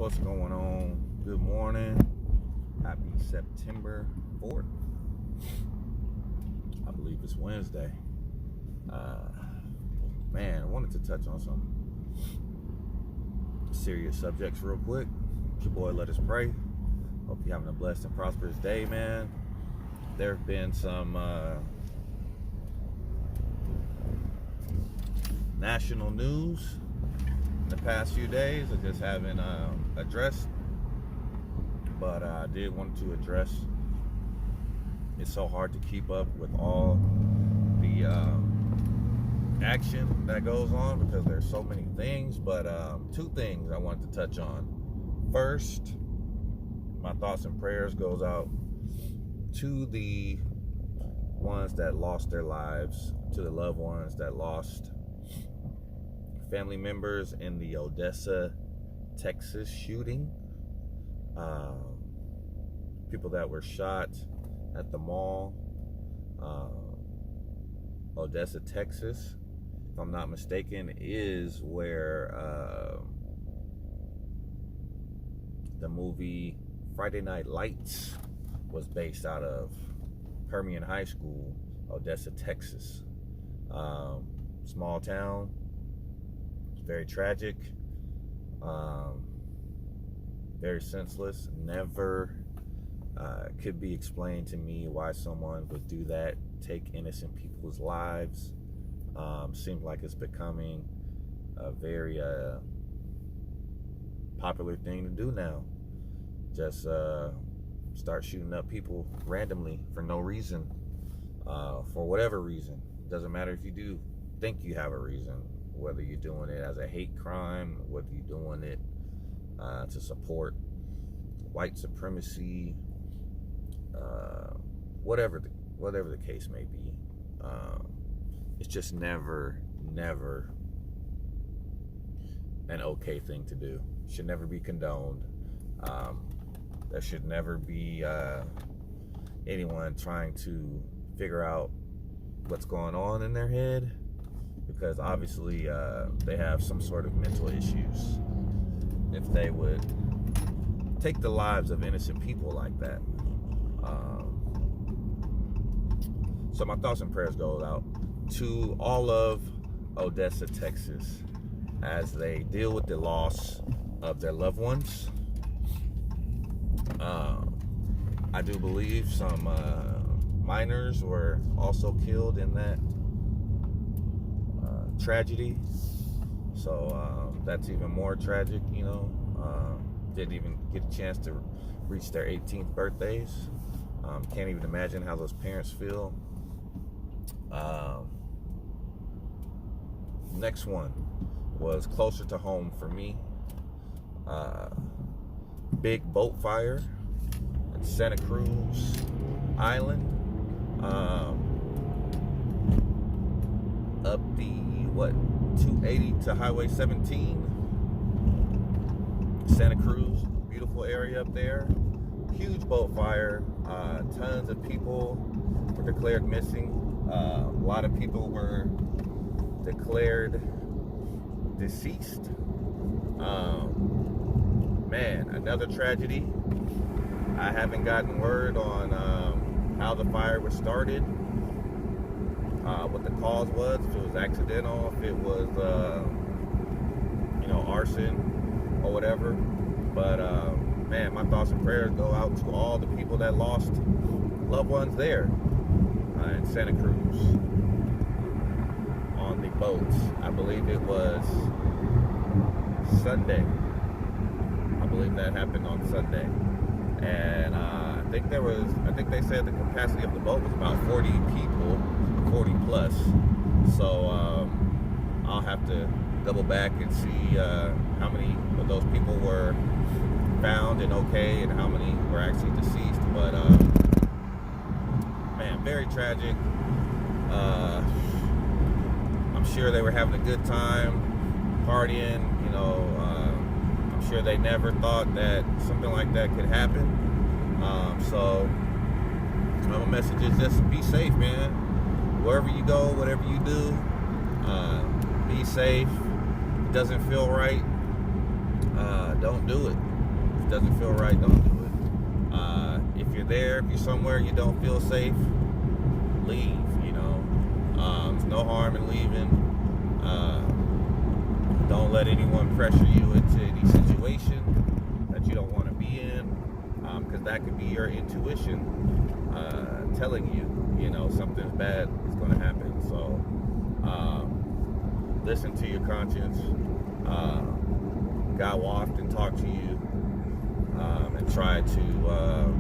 What's going on? Good morning. Happy September 4th. I believe it's Wednesday. I wanted to touch on some serious subjects real quick. It's your boy, Let Us Pray. Hope you're having a blessed and prosperous day, man. There have been some national news in the past few days I just haven't addressed, but I did want to address. It's so hard to keep up with all the action that goes on because there's so many things, but two things I wanted to touch on. First, my thoughts and prayers goes out to the ones that lost their lives, to the loved ones that lost family members in the Odessa, Texas shooting. People that were shot at the mall, Odessa, Texas, if I'm not mistaken, is where the movie Friday Night Lights was based out of. Permian High School, Odessa, Texas. Small town. Very tragic, very senseless. Never could be explained to me why someone would do that, take innocent people's lives. Seems like it's becoming a very popular thing to do now. Just start shooting up people randomly for no reason, for whatever reason. Doesn't matter if you do think you have a reason. Whether you're doing it as a hate crime, whether you're doing it to support white supremacy, whatever the case may be, it's just never an okay thing to do. Should never be condoned. There should never be anyone trying to figure out what's going on in their head, because obviously they have some sort of mental issues. If they would take the lives of innocent people like that. So my thoughts and prayers go out to all of Odessa, Texas, as they deal with the loss of their loved ones. I do believe some minors were also killed in that tragedy, so that's even more tragic. Didn't even get a chance to reach their 18th birthdays. Can't even imagine how those parents feel. Next one was closer to home for me. Big boat fire in Santa Cruz Island, up the 280 to Highway 17. Santa Cruz, beautiful area up there. Huge boat fire. Tons of people were declared missing. A lot of people were declared deceased. Another tragedy. I haven't gotten word on how the fire was started, what the cause was, if it was accidental, if it was arson or whatever. But my thoughts and prayers go out to all the people that lost loved ones there in Santa Cruz on the boats. I believe it was Sunday. I believe that happened on Sunday. And I think they said the capacity of the boat was about 40 people, 40 plus. So I'll have to double back and see how many of those people were found and okay, and how many were actually deceased. But very tragic. I'm sure they were having a good time partying. I'm sure they never thought that something like that could happen. So my message is just be safe, man. Wherever you go, whatever you do, be safe. It doesn't feel right. don't do it. If it doesn't feel right, don't do it. If you're there, if you're somewhere you don't feel safe, leave. There's no harm in leaving. Don't let anyone pressure you into any situation that you don't want to be in, because that could be your intuition telling you, something bad is going to happen. So listen to your conscience. God will often talk to you and try to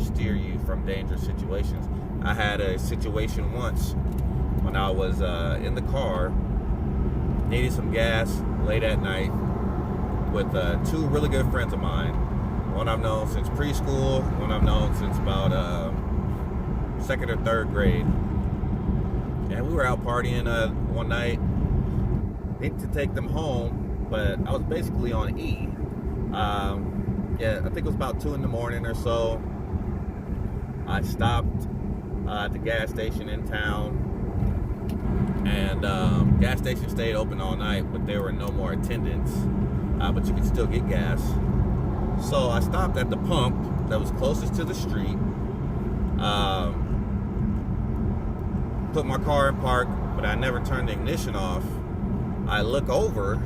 steer you from dangerous situations. I had a situation once when I was in the car, needed some gas late at night with two really good friends of mine. One I've known since preschool, one I've known since about second or third grade. And we were out partying one night. Need to take them home, but I was basically on E. I think it was about 2 a.m. or so. I stopped at the gas station in town, and gas station stayed open all night, but there were no more attendants, but you could still get gas. So I stopped at the pump that was closest to the street, put my car in park, but I never turned the ignition off. I look over,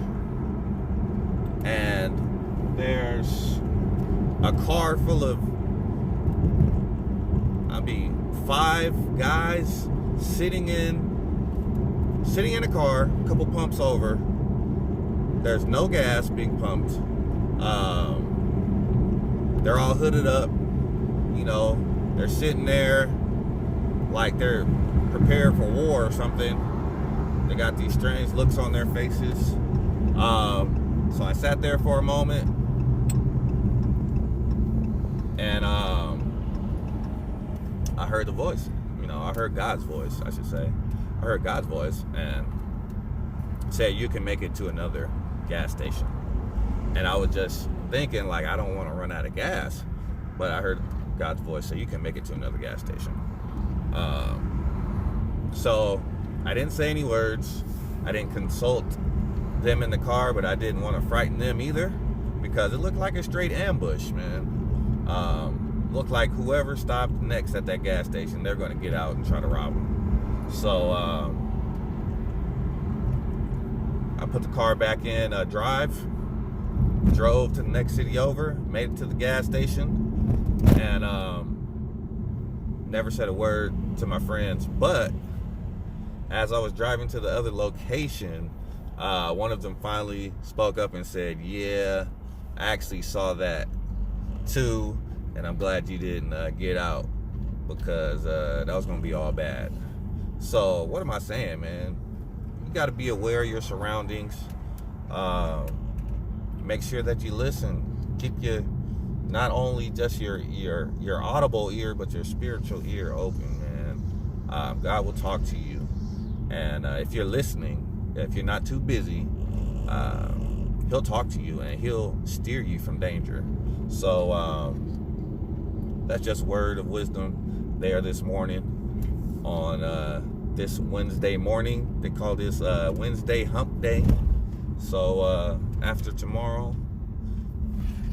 and there's a car full of 5 guys sitting in a car, a couple pumps over. There's no gas being pumped. They're all hooded up. They're sitting there like they're prepared for war or something. They got these strange looks on their faces. So I sat there for a moment, and I heard the voice. I heard God's voice, I should say. I heard God's voice and said, "You can make it to another gas station." And I was just thinking, like, I don't want to run out of gas. But I heard God's voice say, "You can make it to another gas station." So I didn't say any words. I didn't consult them in the car, but I didn't want to frighten them either, because it looked like a straight ambush, man. Looked like whoever stopped next at that gas station, they're going to get out and try to rob them. So I put the car back in drive, drove to the next city over, made it to the gas station, and never said a word to my friends. But as I was driving to the other location, one of them finally spoke up and said, "Yeah, I actually saw that too, and I'm glad you didn't get out, because that was going to be all bad." So what am I saying, man? You got to be aware of your surroundings. Make sure that you listen. Keep your, not only just your audible ear, but your spiritual ear open, man. God will talk to you. And if you're listening, if you're not too busy, he'll talk to you and he'll steer you from danger. So that's just word of wisdom there this morning on this Wednesday morning. They call this Wednesday Hump Day. So after tomorrow,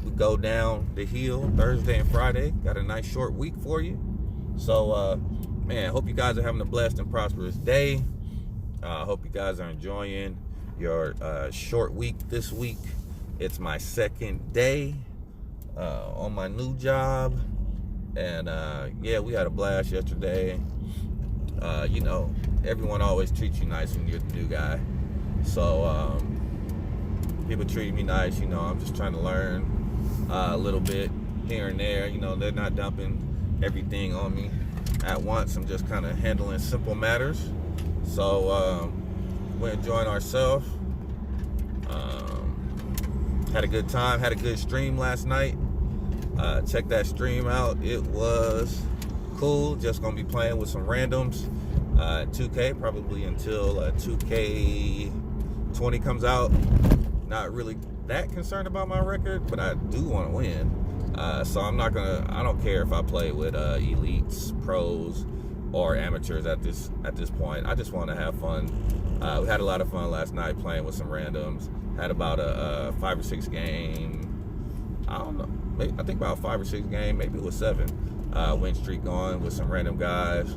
we go down the hill. Thursday and Friday, got a nice short week for you. So man, hope you guys are having a blessed and prosperous day. Hope you guys are enjoying your short week this week. It's my second day on my new job, and yeah, we had a blast yesterday. Everyone always treats you nice when you're the new guy, so people treated me nice. I'm just trying to learn a little bit here and there. They're not dumping everything on me at once. I'm just kind of handling simple matters. So we're enjoying ourselves. Had a good time, had a good stream last night. Check that stream out. It was cool. Just gonna be playing with some randoms 2K, probably until 2K20 comes out. Not really that concerned about my record, but I do want to win. So I don't care if I play with elites, pros, or amateurs at this point. I just want to have fun. We had a lot of fun last night playing with some randoms. Had about a 5 or 6 game. I don't know. I think about 5 or 6 game. Maybe it was 7. Win streak going with some random guys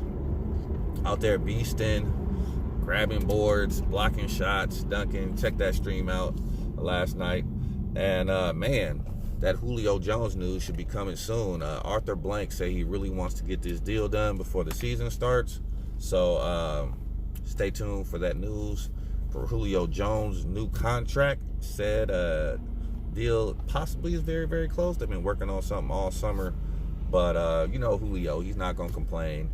out there beasting, grabbing boards, blocking shots, dunking. Check that stream out last night. And man, that Julio Jones news should be coming soon. Arthur Blank say he really wants to get this deal done before the season starts. So stay tuned for that news. For Julio Jones' new contract, said deal possibly is very, very close. They've been working on something all summer. But you know Julio, he's not going to complain.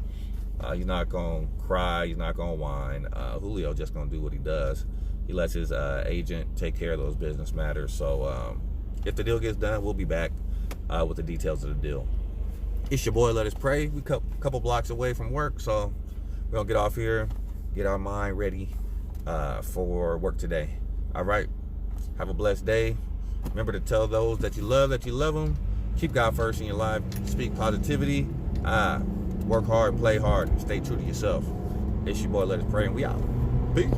He's not going to cry. He's not going to whine. Julio just going to do what he does. He lets his agent take care of those business matters. So if the deal gets done, we'll be back with the details of the deal. It's your boy, Let Us Pray. We a couple blocks away from work, so we're going to get off here, get our mind ready for work today. All right. Have a blessed day. Remember to tell those that you love them. Keep God first in your life. Speak positivity. Work hard, play hard, stay true to yourself. It's your boy, Let Us Pray, and we out. Peace.